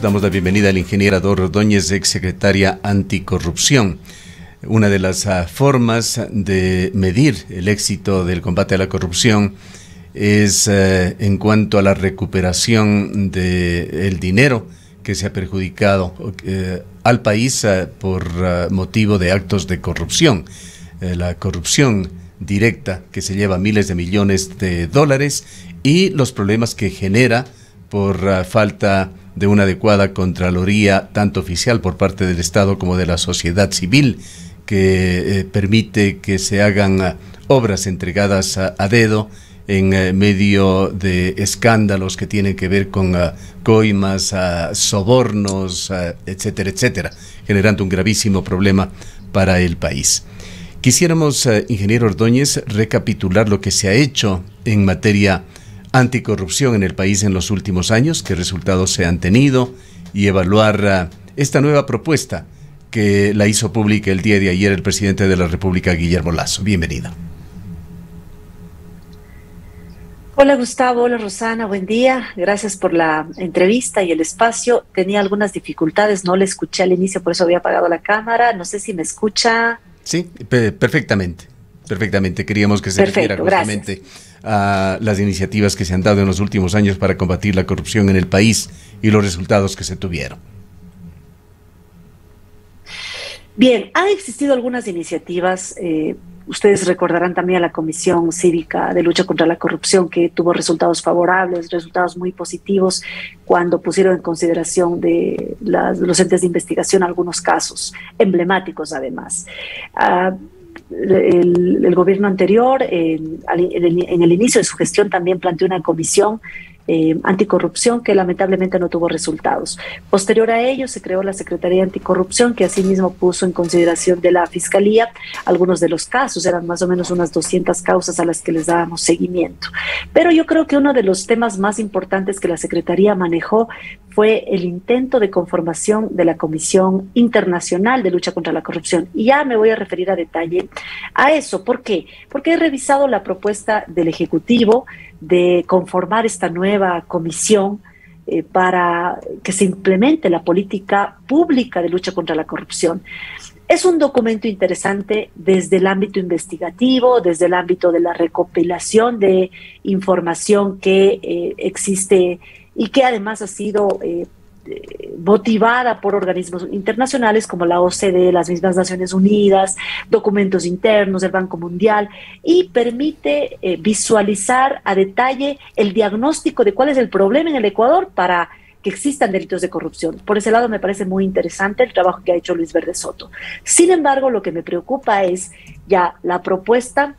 Damos la bienvenida a la ingeniera Dora Ordóñez, exsecretaria anticorrupción. Una de las formas de medir el éxito del combate a la corrupción es en cuanto a la recuperación del dinero que se ha perjudicado al país por motivo de actos de corrupción. La corrupción directa que se lleva miles de millones de dólares y los problemas que genera por falta de una adecuada contraloría, tanto oficial por parte del Estado como de la sociedad civil, que permite que se hagan obras entregadas a dedo en medio de escándalos que tienen que ver con coimas, sobornos, etcétera, etcétera, generando un gravísimo problema para el país. Quisiéramos, ingeniero Ordóñez, recapitular lo que se ha hecho en materia anticorrupción en el país en los últimos años, qué resultados se han tenido y evaluar esta nueva propuesta que la hizo pública el día de ayer el presidente de la República, Guillermo Lasso. Bienvenida. Hola Gustavo, hola Rosana, buen día. Gracias por la entrevista y el espacio. Tenía algunas dificultades, no le escuché al inicio, por eso había apagado la cámara. No sé si me escucha. Sí, perfectamente. Perfectamente. Queríamos que se refiera justamente a las iniciativas que se han dado en los últimos años para combatir la corrupción en el país y los resultados que se tuvieron. Bien, han existido algunas iniciativas. Ustedes recordarán también a la Comisión Cívica de Lucha contra la Corrupción, que tuvo resultados favorables, resultados muy positivos cuando pusieron en consideración de los entes de investigación algunos casos emblemáticos además. El gobierno anterior, en el inicio de su gestión, también planteó una comisión anticorrupción que lamentablemente no tuvo resultados. Posterior a ello se creó la Secretaría Anticorrupción, que asimismo puso en consideración de la Fiscalía algunos de los casos. Eran más o menos unas 200 causas a las que les dábamos seguimiento. Pero yo creo que uno de los temas más importantes que la Secretaría manejó fue el intento de conformación de la Comisión Internacional de Lucha contra la Corrupción. Y ya me voy a referir a detalle a eso. ¿Por qué? Porque he revisado la propuesta del Ejecutivo de conformar esta nueva comisión para que se implemente la política pública de lucha contra la corrupción. Es un documento interesante desde el ámbito investigativo, desde el ámbito de la recopilación de información que existe y que además ha sido motivada por organismos internacionales como la OCDE, las mismas Naciones Unidas, documentos internos del Banco Mundial, y permite visualizar a detalle el diagnóstico de cuál es el problema en el Ecuador para que existan delitos de corrupción. Por ese lado me parece muy interesante el trabajo que ha hecho Luis Verde Soto. Sin embargo, lo que me preocupa es ya la propuesta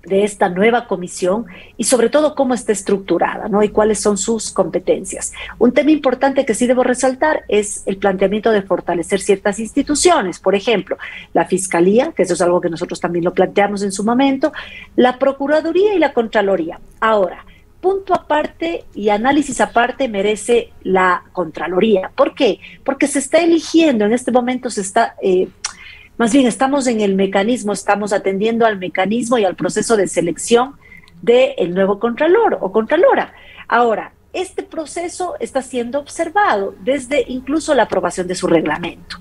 de esta nueva comisión y sobre todo cómo está estructurada, ¿no? Y cuáles son sus competencias. Un tema importante que sí debo resaltar es el planteamiento de fortalecer ciertas instituciones, por ejemplo, la Fiscalía, que eso es algo que nosotros también lo planteamos en su momento, la Procuraduría y la Contraloría. Ahora, punto aparte y análisis aparte merece la Contraloría. ¿Por qué? Porque se está eligiendo, en este momento se está... más bien estamos en el mecanismo, estamos atendiendo al mecanismo y al proceso de selección del nuevo Contralor o Contralora. Ahora, este proceso está siendo observado desde incluso la aprobación de su reglamento.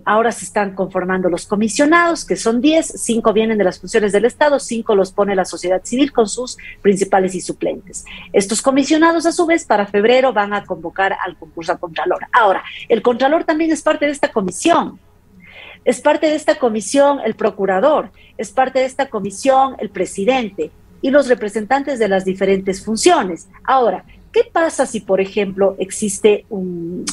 Ahora se están conformando los comisionados, que son 10, 5 vienen de las funciones del Estado, 5 los pone la sociedad civil con sus principales y suplentes. Estos comisionados, a su vez, para febrero van a convocar al concurso a Contralor. Ahora, el Contralor también es parte de esta comisión. Es parte de esta comisión el procurador, es parte de esta comisión el presidente y los representantes de las diferentes funciones. Ahora, ¿qué pasa si, por ejemplo, existe un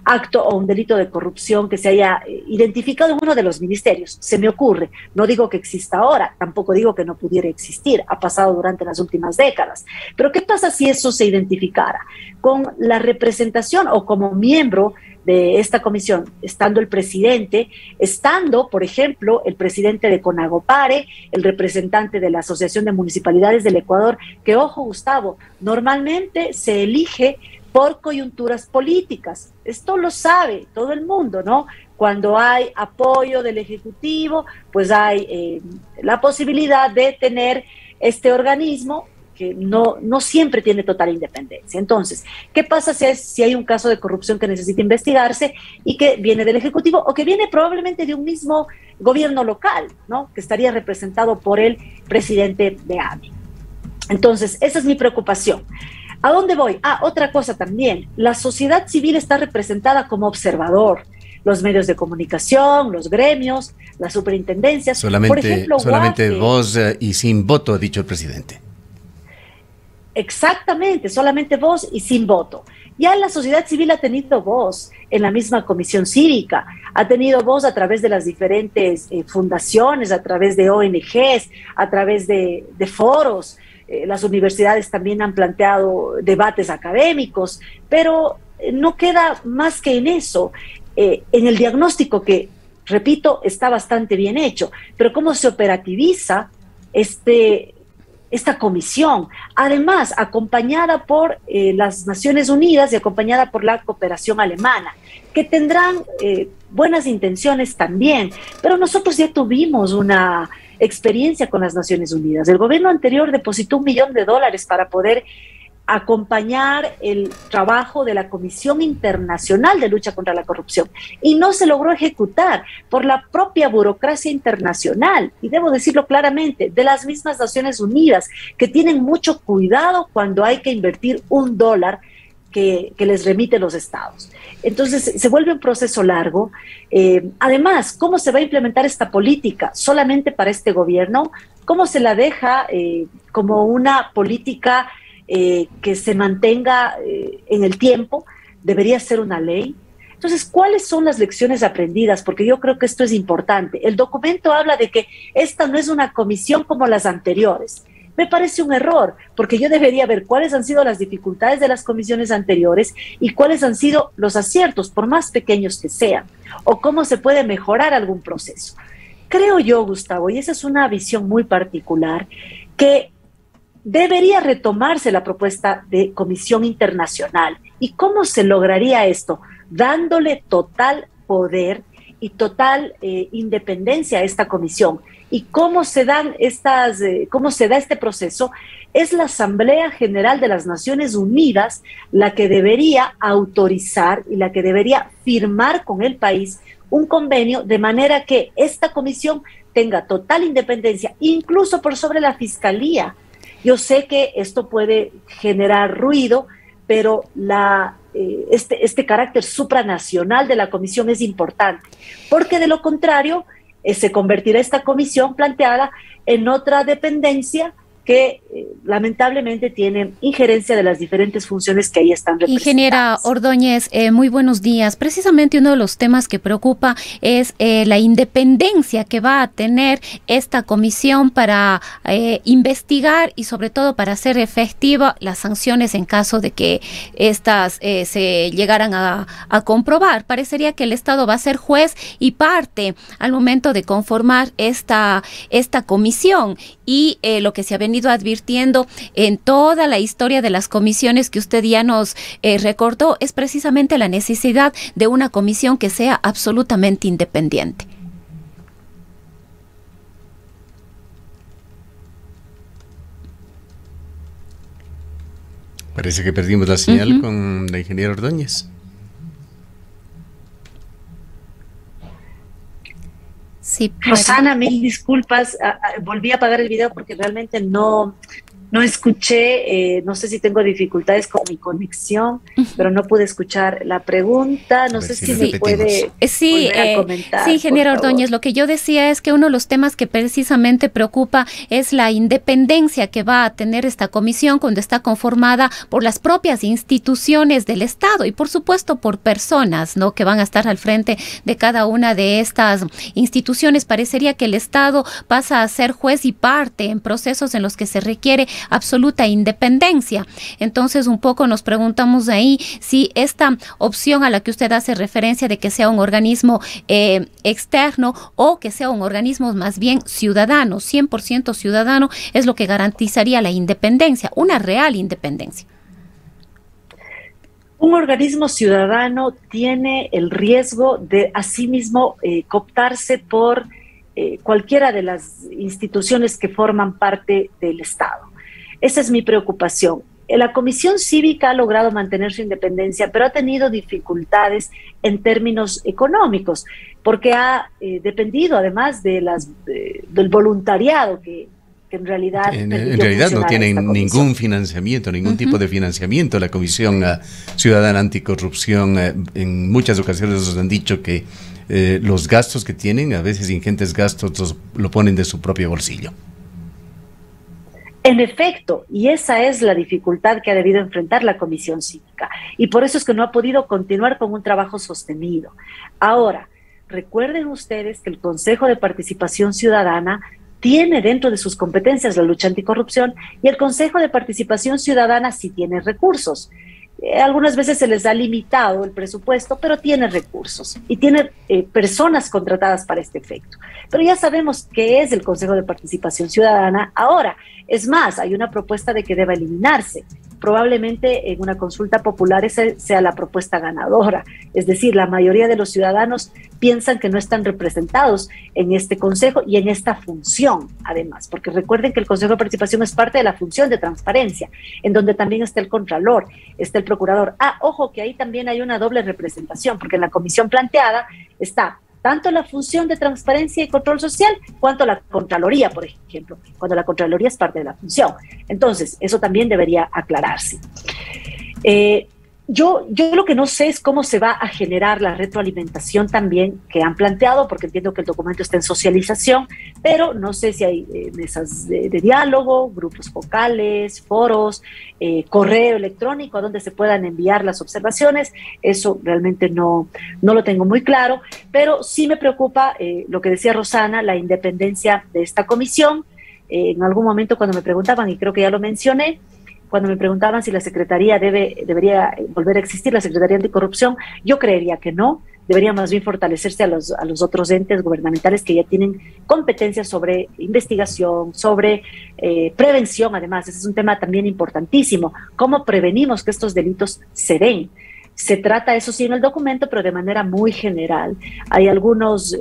acto o un delito de corrupción que se haya identificado en uno de los ministerios? Se me ocurre, no digo que exista ahora, tampoco digo que no pudiera existir, ha pasado durante las últimas décadas, pero ¿qué pasa si eso se identificara con la representación o como miembro de esta comisión, estando el presidente, estando, por ejemplo, el presidente de CONAGOPARE, el representante de la Asociación de Municipalidades del Ecuador, que, ojo, Gustavo, normalmente se elige por coyunturas políticas. Esto lo sabe todo el mundo, ¿no? Cuando hay apoyo del Ejecutivo, pues hay la posibilidad de tener este organismo que no siempre tiene total independencia. Entonces, ¿qué pasa si hay un caso de corrupción que necesita investigarse y que viene del Ejecutivo o que viene probablemente de un mismo gobierno local, ¿no? Que estaría representado por el presidente de AMI? Entonces, esa es mi preocupación. ¿A dónde voy? Otra cosa también, la sociedad civil está representada como observador, los medios de comunicación, los gremios, las superintendencias. Solamente, por ejemplo, solamente voz y sin voto, ha dicho el presidente. Exactamente, solamente voz y sin voto. Ya la sociedad civil ha tenido voz en la misma comisión cívica, ha tenido voz a través de las diferentes fundaciones, a través de ONGs, a través de foros. Las universidades también han planteado debates académicos, pero no queda más que en eso, en el diagnóstico que, repito, está bastante bien hecho, pero cómo se operativiza esta comisión, además acompañada por las Naciones Unidas y acompañada por la cooperación alemana, que tendrán buenas intenciones también, pero nosotros ya tuvimos una experiencia con las Naciones Unidas. El gobierno anterior depositó $1 millón para poder acompañar el trabajo de la Comisión Internacional de Lucha contra la Corrupción y no se logró ejecutar por la propia burocracia internacional, y debo decirlo claramente, de las mismas Naciones Unidas, que tienen mucho cuidado cuando hay que invertir $1 que les remite los estados. Entonces se vuelve un proceso largo. Además, ¿cómo se va a implementar esta política? ¿Solamente para este gobierno? ¿Cómo se la deja como una política que se mantenga en el tiempo? ¿Debería ser una ley? Entonces, ¿cuáles son las lecciones aprendidas? Porque yo creo que esto es importante. El documento habla de que esta no es una comisión como las anteriores. Me parece un error, porque yo debería ver cuáles han sido las dificultades de las comisiones anteriores y cuáles han sido los aciertos, por más pequeños que sean, o cómo se puede mejorar algún proceso. Creo yo, Gustavo, y esa es una visión muy particular, que debería retomarse la propuesta de comisión internacional. ¿Y cómo se lograría esto? Dándole total poder y total independencia a esta comisión. ¿Y cómo se da este proceso? Es la Asamblea General de las Naciones Unidas la que debería autorizar y la que debería firmar con el país un convenio de manera que esta comisión tenga total independencia, incluso por sobre la Fiscalía. Yo sé que esto puede generar ruido, pero este carácter supranacional de la comisión es importante, porque de lo contrario se convertirá esta comisión planteada en otra dependencia que lamentablemente tiene injerencia de las diferentes funciones que ahí están representadas. Ingeniera Ordóñez, muy buenos días. Precisamente uno de los temas que preocupa es la independencia que va a tener esta comisión para investigar y sobre todo para hacer efectiva las sanciones en caso de que estas se llegaran a comprobar. Parecería que el Estado va a ser juez y parte al momento de conformar esta comisión, y lo que se ha venido advirtiendo en toda la historia de las comisiones que usted ya nos recordó es precisamente la necesidad de una comisión que sea absolutamente independiente. Parece que perdimos la señal con la ingeniera Ordóñez. Sí, Rosana, mil disculpas, volví a apagar el video porque realmente no escuché, no sé si tengo dificultades con mi conexión, pero no pude escuchar la pregunta, no sé si me puede volver a comentar. Sí, ingeniera Ordóñez, lo que yo decía es que uno de los temas que precisamente preocupa es la independencia que va a tener esta comisión cuando está conformada por las propias instituciones del Estado y por supuesto por personas, ¿no?, que van a estar al frente de cada una de estas instituciones. Parecería que el Estado pasa a ser juez y parte en procesos en los que se requiere absoluta independencia. Entonces, un poco nos preguntamos ahí si esta opción a la que usted hace referencia de que sea un organismo externo o que sea un organismo más bien ciudadano, 100% ciudadano, es lo que garantizaría la independencia, una real independencia. Un organismo ciudadano tiene el riesgo de asimismo cooptarse por cualquiera de las instituciones que forman parte del Estado. Esa es mi preocupación. La Comisión Cívica ha logrado mantener su independencia, pero ha tenido dificultades en términos económicos, porque ha dependido además de del voluntariado que en realidad no tienen ningún financiamiento, ningún tipo de financiamiento. La Comisión Ciudadana Anticorrupción en muchas ocasiones nos han dicho que los gastos que tienen, a veces ingentes gastos, lo ponen de su propio bolsillo. En efecto, y esa es la dificultad que ha debido enfrentar la Comisión Cívica, y por eso es que no ha podido continuar con un trabajo sostenido. Ahora, recuerden ustedes que el Consejo de Participación Ciudadana tiene dentro de sus competencias la lucha anticorrupción, y el Consejo de Participación Ciudadana sí tiene recursos. Algunas veces se les ha limitado el presupuesto, pero tiene recursos y tiene personas contratadas para este efecto. Pero ya sabemos qué es el Consejo de Participación Ciudadana ahora. Es más, hay una propuesta de que deba eliminarse. Probablemente en una consulta popular esa sea la propuesta ganadora. Es decir, la mayoría de los ciudadanos piensan que no están representados en este consejo y en esta función, además, porque recuerden que el Consejo de Participación es parte de la función de transparencia, en donde también está el Contralor, está el Procurador. Ojo que ahí también hay una doble representación, porque en la comisión planteada está tanto la función de transparencia y control social, cuanto la Contraloría, por ejemplo, cuando la Contraloría es parte de la función. Entonces, eso también debería aclararse. Yo lo que no sé es cómo se va a generar la retroalimentación también que han planteado, porque entiendo que el documento está en socialización, pero no sé si hay mesas de diálogo, grupos focales, foros, correo electrónico a donde se puedan enviar las observaciones. Eso realmente no lo tengo muy claro, pero sí me preocupa lo que decía Rosana, la independencia de esta comisión. En algún momento cuando me preguntaban, y creo que ya lo mencioné, cuando me preguntaban si la Secretaría debería volver a existir, la Secretaría Anticorrupción, yo creería que no, debería más bien fortalecerse a los otros entes gubernamentales que ya tienen competencias sobre investigación, sobre prevención. Además, ese es un tema también importantísimo, cómo prevenimos que estos delitos se den. Se trata, eso sí, en el documento, pero de manera muy general. Hay algunas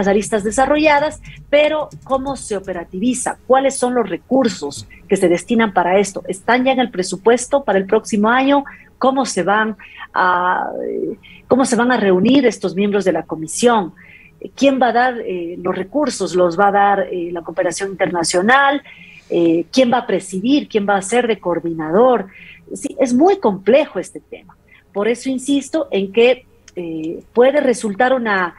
aristas desarrolladas, pero ¿cómo se operativiza? ¿Cuáles son los recursos que se destinan para esto? ¿Están ya en el presupuesto para el próximo año? ¿Cómo se van a reunir estos miembros de la comisión? ¿Quién va a dar los recursos? ¿Los va a dar la cooperación internacional? ¿Quién va a presidir? ¿Quién va a ser de coordinador? Sí, es muy complejo este tema. Por eso insisto en que puede resultar una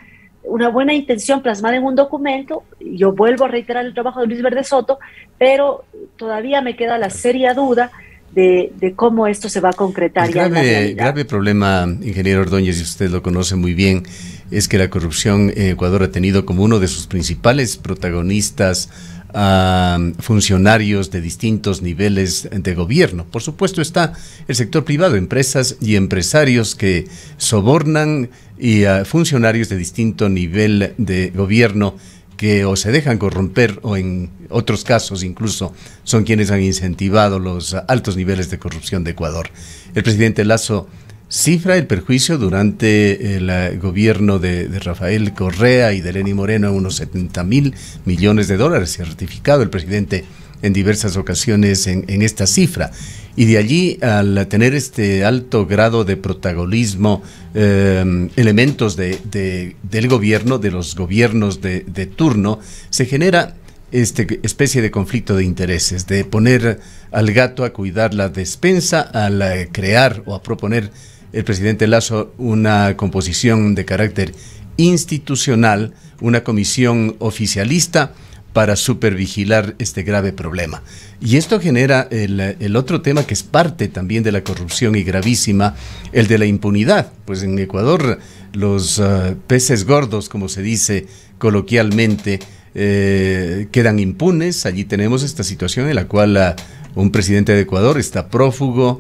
buena intención plasmada en un documento. Yo vuelvo a reiterar el trabajo de Luis Verde Soto, pero todavía me queda la seria duda de cómo esto se va a concretar. El grave problema, ingeniero Ordóñez, y usted lo conoce muy bien, es que la corrupción en Ecuador ha tenido como uno de sus principales protagonistas a funcionarios de distintos niveles de gobierno. Por supuesto está el sector privado, empresas y empresarios que sobornan, y a funcionarios de distinto nivel de gobierno que o se dejan corromper o en otros casos incluso son quienes han incentivado los altos niveles de corrupción de Ecuador. El presidente Lasso cifra el perjuicio durante el gobierno de Rafael Correa y de Lenín Moreno a unos 70.000 millones de dólares. Se ha ratificado el presidente en diversas ocasiones en esta cifra. Y de allí, al tener este alto grado de protagonismo, elementos del gobierno, de los gobiernos de turno, se genera especie de conflicto de intereses, de poner al gato a cuidar la despensa, al crear o a proponer el presidente Lasso una composición de carácter institucional, una comisión oficialista para supervigilar este grave problema. Y esto genera el otro tema que es parte también de la corrupción y gravísima, el de la impunidad. Pues en Ecuador los peces gordos, como se dice coloquialmente, quedan impunes. Allí tenemos esta situación en la cual un presidente de Ecuador está prófugo,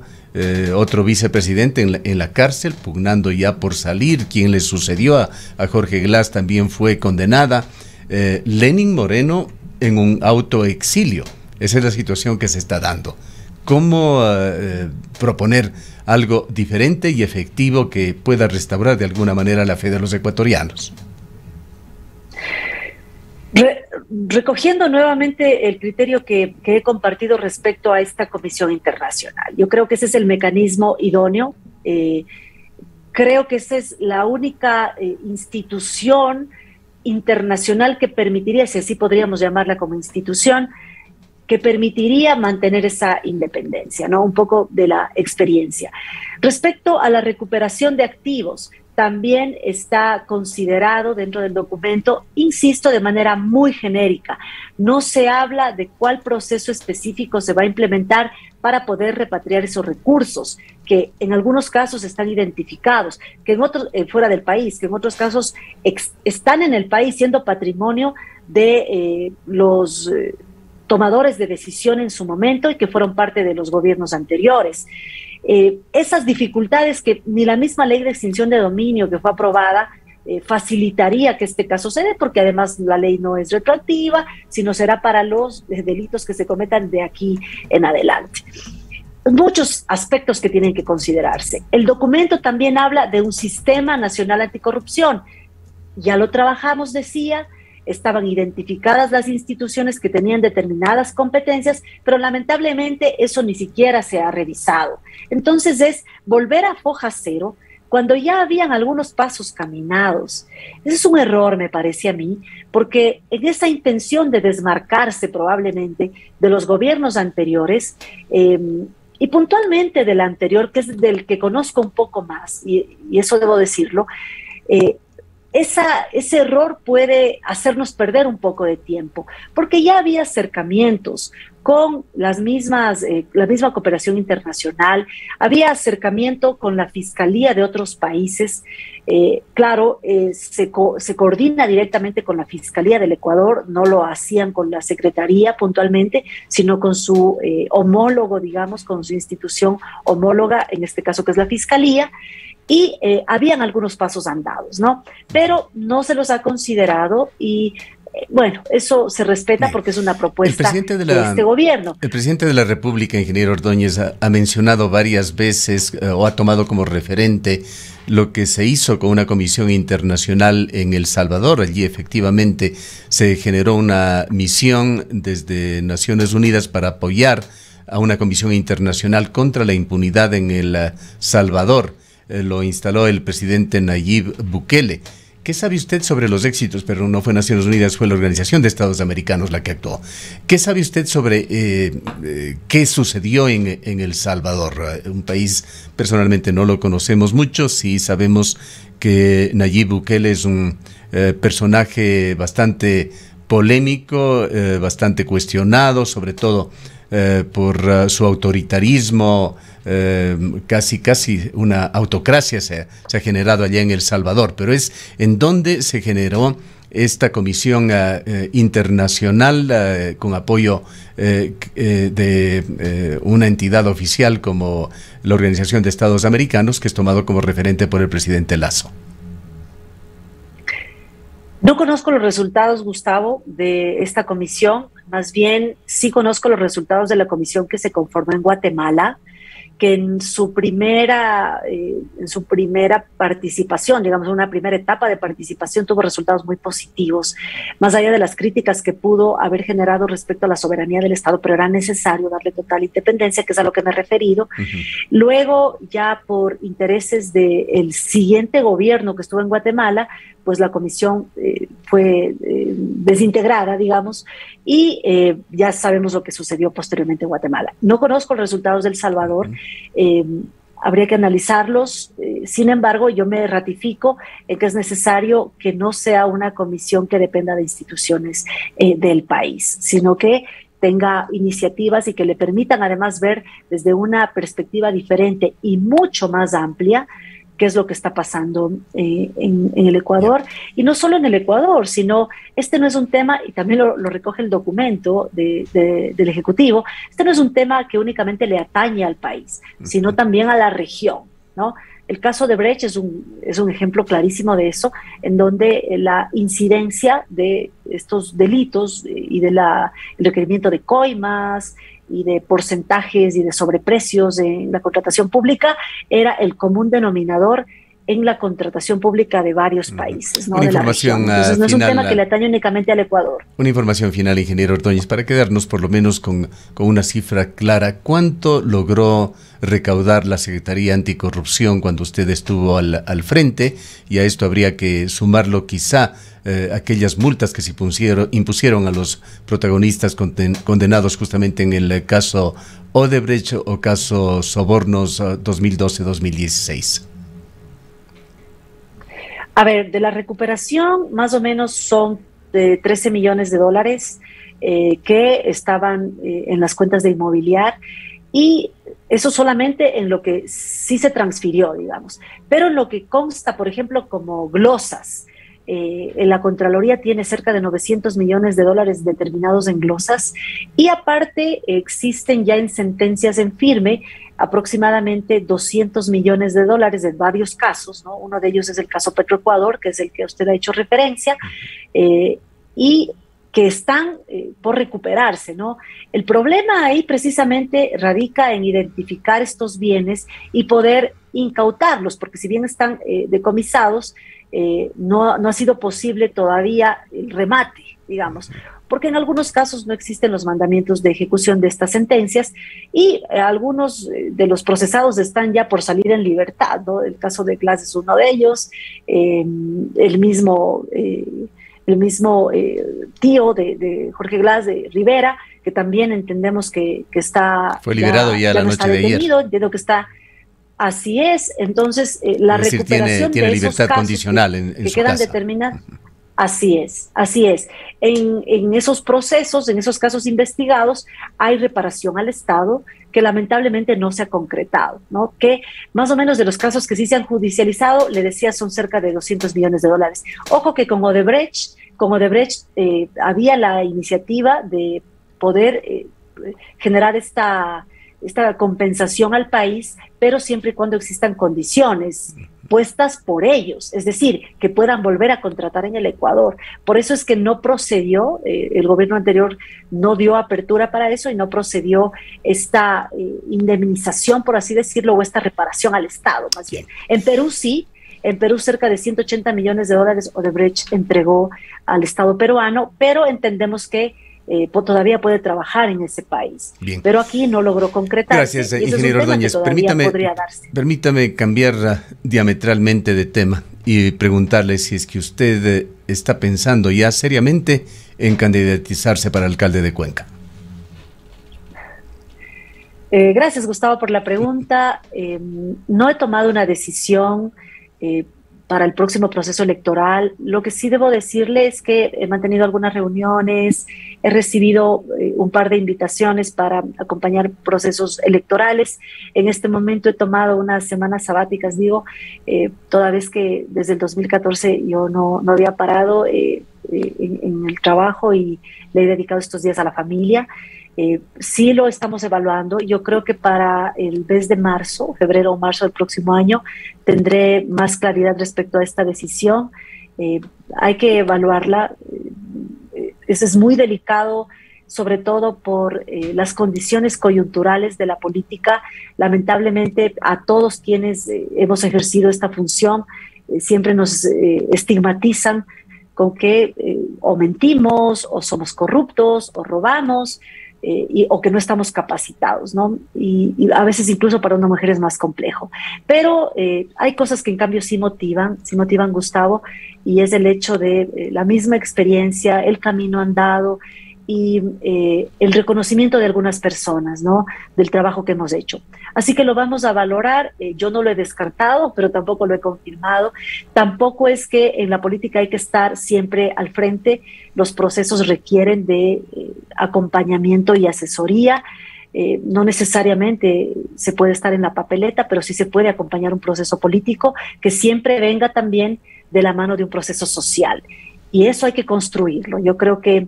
otro vicepresidente en la cárcel, pugnando ya por salir. Quien le sucedió a Jorge Glass también fue condenada. Lenín Moreno en un autoexilio. Esa es la situación que se está dando. ¿Cómo proponer algo diferente y efectivo que pueda restaurar de alguna manera la fe de los ecuatorianos? recogiendo nuevamente el criterio que he compartido respecto a esta comisión internacional. Yo creo que ese es el mecanismo idóneo. Creo que esa es la única institución internacional que permitiría, si así podríamos llamarla como institución, que permitiría mantener esa independencia, ¿no? Un poco de la experiencia. Respecto a la recuperación de activos, también está considerado dentro del documento, insisto, de manera muy genérica. No se habla de cuál proceso específico se va a implementar para poder repatriar esos recursos, que en algunos casos están identificados, que en otros, fuera del país, que en otros casos están en el país siendo patrimonio de los tomadores de decisión en su momento y que fueron parte de los gobiernos anteriores. Esas dificultades que ni la misma ley de extinción de dominio que fue aprobada facilitaría que este caso se dé, porque además la ley no es retroactiva, sino será para los delitos que se cometan de aquí en adelante. Muchos aspectos que tienen que considerarse. El documento también habla de un sistema nacional anticorrupción. Ya lo trabajamos, decía, estaban identificadas las instituciones que tenían determinadas competencias, pero lamentablemente eso ni siquiera se ha revisado. Entonces es volver a foja cero cuando ya habían algunos pasos caminados. Ese es un error, me parece a mí, porque en esa intención de desmarcarse probablemente de los gobiernos anteriores, y puntualmente del anterior, que es del que conozco un poco más, y eso debo decirlo, ese error puede hacernos perder un poco de tiempo, porque ya había acercamientos con la misma cooperación internacional, había acercamiento con la Fiscalía de otros países, se coordina directamente con la Fiscalía del Ecuador, no lo hacían con la Secretaría puntualmente, sino con su homólogo, digamos, con su institución homóloga, en este caso que es la Fiscalía, y habían algunos pasos andados, ¿no? Pero no se los ha considerado y bueno, eso se respeta porque es una propuesta de este gobierno. El presidente de la República, ingeniero Ordóñez, ha mencionado varias veces o ha tomado como referente lo que se hizo con una comisión internacional en El Salvador. Allí efectivamente se generó una misión desde Naciones Unidas para apoyar a una comisión internacional contra la impunidad en El Salvador. Lo instaló el presidente Nayib Bukele. ¿Qué sabe usted sobre los éxitos? Pero no fue Naciones Unidas, fue la Organización de Estados Americanos la que actuó. ¿Qué sabe usted sobre qué sucedió en El Salvador? Un país, personalmente no lo conocemos mucho, sí sabemos que Nayib Bukele es un personaje bastante polémico, bastante cuestionado, sobre todo por su autoritarismo. Casi una autocracia se ha generado allá en El Salvador, pero es en donde se generó esta comisión internacional con apoyo de una entidad oficial como la Organización de Estados Americanos, que es tomado como referente por el presidente Lasso. No conozco los resultados, Gustavo, de esta comisión, más bien sí conozco los resultados de la comisión que se conformó en Guatemala, que en su primera participación, digamos, una primera etapa de participación, tuvo resultados muy positivos, más allá de las críticas que pudo haber generado respecto a la soberanía del Estado, pero era necesario darle total independencia, que es a lo que me he referido. Luego, ya por intereses del siguiente gobierno que estuvo en Guatemala, pues la comisión fue desintegrada, digamos, y ya sabemos lo que sucedió posteriormente en Guatemala. No conozco los resultados de El Salvador, habría que analizarlos, sin embargo, yo me ratifico en que es necesario que no sea una comisión que dependa de instituciones del país, sino que tenga iniciativas y que le permitan además ver desde una perspectiva diferente y mucho más amplia qué es lo que está pasando en el Ecuador, y no solo en el Ecuador, sino este no es un tema, y también lo recoge el documento del Ejecutivo, este no es un tema que únicamente le atañe al país, sino también a la región, ¿no? El caso de Brecht es un ejemplo clarísimo de eso, en donde la incidencia de estos delitos y el requerimiento de coimas y de porcentajes y de sobreprecios en la contratación pública era el común denominador en la contratación pública de varios países, ¿no? Una de la información región. Entonces no es un final, tema que le atañe únicamente al Ecuador. Una información final, ingeniero Ordóñez, para quedarnos por lo menos con una cifra clara. ¿Cuánto logró recaudar la Secretaría Anticorrupción cuando usted estuvo al frente? Y a esto habría que sumarlo quizá aquellas multas que se impusieron a los protagonistas condenados justamente en el caso Odebrecht o caso Sobornos 2012-2016. A ver, de la recuperación más o menos son de 13 millones de dólares que estaban en las cuentas de Inmobiliar, y eso solamente en lo que sí se transfirió, digamos. Pero en lo que consta, por ejemplo, como glosas, en la Contraloría tiene cerca de 900 millones de dólares determinados en glosas, y aparte existen ya en sentencias en firme aproximadamente 200 millones de dólares en varios casos, ¿no? Uno de ellos es el caso Petroecuador, que es el que usted ha hecho referencia, y que están por recuperarse, ¿no? El problema ahí precisamente radica en identificar estos bienes y poder incautarlos, porque si bien están decomisados, no ha sido posible todavía el remate, digamos, porque en algunos casos no existen los mandamientos de ejecución de estas sentencias, y algunos de los procesados están ya por salir en libertad, ¿no? El caso de Glass es uno de ellos, el mismo tío de Jorge Glass, de Rivera, que también entendemos que está... Fue liberado ya la noche de ayer. Entiendo que está... Así es, entonces la recuperación tiene de libertad esos casos condicional en que su quedan casa. Determinados. Así es. En esos procesos, en esos casos investigados, hay reparación al Estado que lamentablemente no se ha concretado, ¿no? Que más o menos de los casos que sí se han judicializado, le decía, son cerca de 200 millones de dólares. Ojo que con Odebrecht había la iniciativa de poder generar esta compensación al país, pero siempre y cuando existan condiciones puestas por ellos, es decir, que puedan volver a contratar en el Ecuador. Por eso es que no procedió, el gobierno anterior no dio apertura para eso y no procedió esta indemnización, por así decirlo, o esta reparación al Estado, más bien. En Perú sí. En Perú cerca de 180 millones de dólares Odebrecht entregó al Estado peruano, pero entendemos que todavía puede trabajar en ese país. Bien. Pero aquí no logró concretarse. Gracias, ingeniero Ordóñez. Permítame cambiar diametralmente de tema y preguntarle si es que usted está pensando ya seriamente en candidatizarse para alcalde de Cuenca. Gracias, Gustavo, por la pregunta. No he tomado una decisión para el próximo proceso electoral. Lo que sí debo decirle es que he mantenido algunas reuniones, he recibido un par de invitaciones para acompañar procesos electorales. En este momento he tomado unas semanas sabáticas, toda vez que desde el 2014 yo no había parado en el trabajo y le he dedicado estos días a la familia. Sí lo estamos evaluando. Yo creo que para el mes de marzo, febrero o marzo del próximo año, tendré más claridad respecto a esta decisión. Hay que evaluarla. Eso es muy delicado, sobre todo por las condiciones coyunturales de la política. Lamentablemente, a todos quienes hemos ejercido esta función, siempre nos estigmatizan con que o mentimos, o somos corruptos, o robamos, o que no estamos capacitados, ¿no? Y a veces incluso para una mujer es más complejo. Pero hay cosas que en cambio sí motivan, Gustavo, y es el hecho de la misma experiencia, el camino andado y el reconocimiento de algunas personas, ¿no? Del trabajo que hemos hecho. Así que lo vamos a valorar. Yo no lo he descartado, pero tampoco lo he confirmado. Tampoco es que en la política hay que estar siempre al frente. Los procesos requieren de acompañamiento y asesoría. No necesariamente se puede estar en la papeleta, pero sí se puede acompañar un proceso político que siempre venga también de la mano de un proceso social. Y eso hay que construirlo. Yo creo que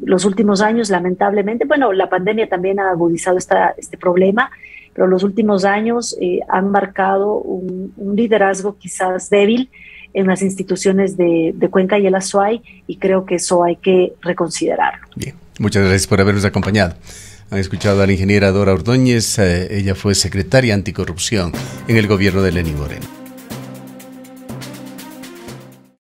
los últimos años, lamentablemente, la pandemia también ha agudizado este problema, pero los últimos años han marcado un liderazgo quizás débil en las instituciones de Cuenca y el Azuay, y creo que eso hay que reconsiderarlo. Bien, muchas gracias por habernos acompañado. Han escuchado a la ingeniera Dora Ordóñez, ella fue secretaria anticorrupción en el gobierno de Lenín Moreno.